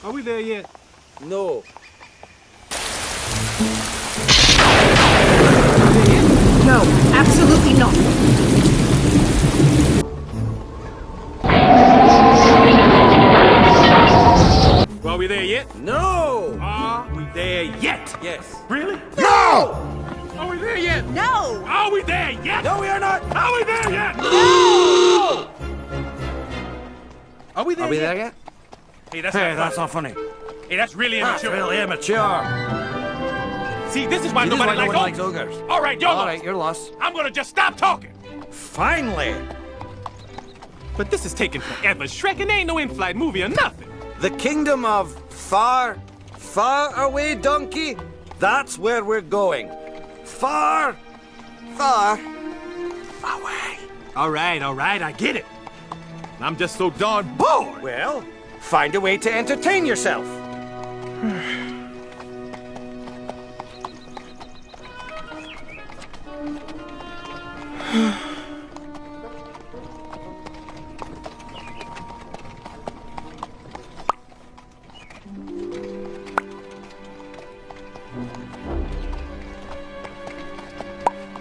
Are we there yet? No. No, absolutely not. Are we there yet? No! Are we there yet? Yes. Really? No! Are we there yet? No! Are we there yet? No, we are not! Are we there yet? No! Are we there Are we yet? there yet? Hey, that's Hey, not that's funny. not funny. Hey, that's really That's immature. really immature. See, this is why This is nobody why no one likes likes ogres. ogres. All right, you're All lost. right, you're lost. I'm gonna just stop talking. Finally! But this is taking forever. Shrek, and there ain't no in-flight movie or nothing. The kingdom of far, far away, donkey. That's where we're going. Far, far away. All right, I get it. I'm just so darn bored. Well, find a way to entertain yourself.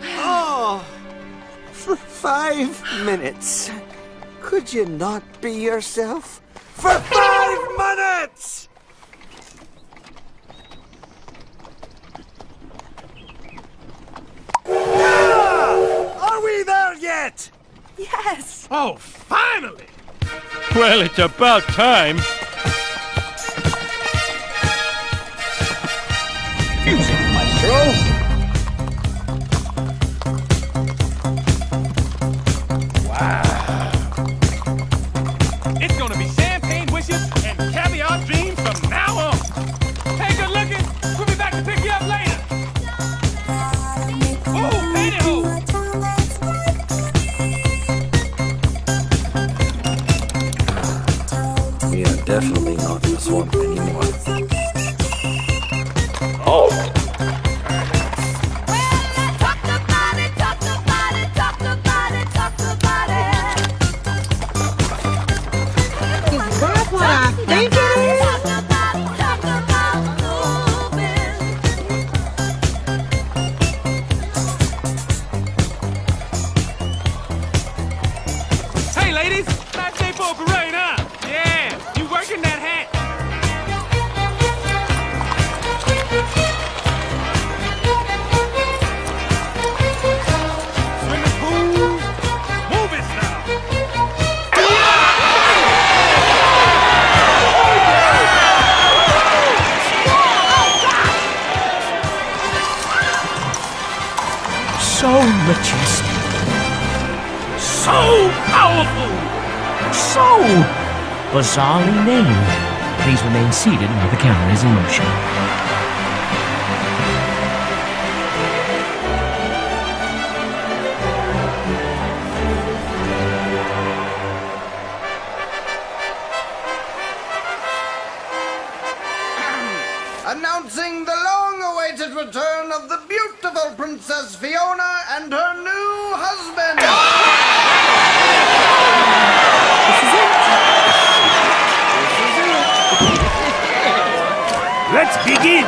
Oh, for 5 minutes. Could you not be yourself? For 5 minutes! Ah! Are we there yet? Yes! Oh, finally! Well, it's about time. Music, maestro. It's gonna be champagne wishes and caviar dreams from now on. Hey, good looking. We'll be back to pick you up later. Oh, pantyhose. We are definitely not in the swamp anymore. That's what I think it is. Hey, ladies. Last day for a parade, huh? Yeah, you working that hat. Swimming pool. Movie style. So majestic, So powerful. so bizarrely named. Please remain seated while the camera is in motion. Announcing the long-awaited return of the beautiful Princess Fiona and her new husband. Let's begin.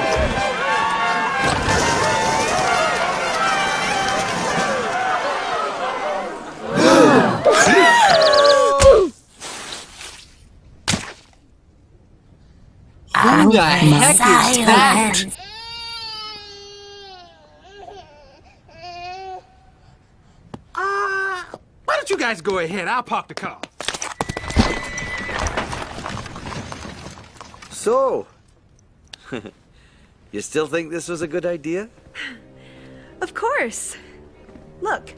Who the heck is that? Why don't you guys go ahead? I'll park the car. So, you still think this was a good idea? Of course. Look,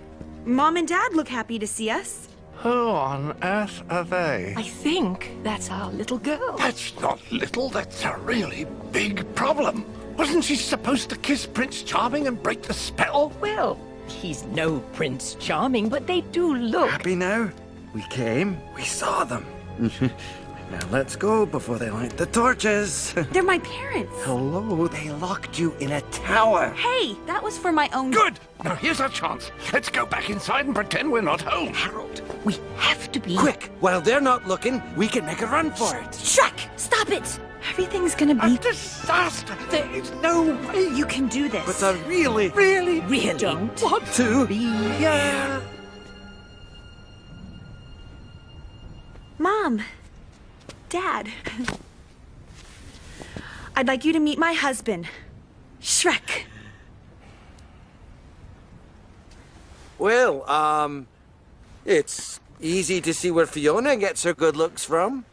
Mom and Dad look happy to see us. Who on earth are they? I think that's our little girl. That's not little, that's a really big problem. Wasn't she supposed to kiss Prince Charming and break the spell? Well, he's no Prince Charming, but they do look. Happy now? We came, we saw them. Now let's go before they light the torches. They're my parents. Hello, they locked you in a tower. Hey, that was for my own... Good! Now here's our chance. Let's go back inside and pretend we're not home. Harold, we have to be... Quick, while they're not looking, we can make a run for it. Shrek, stop it! Everything's gonna A be... disaster! There is no way. You can do this. But I really Don't. want to. Be here. Mom. Dad. I'd like you to meet my husband, Shrek. Well, it's easy to see where Fiona gets her good looks from.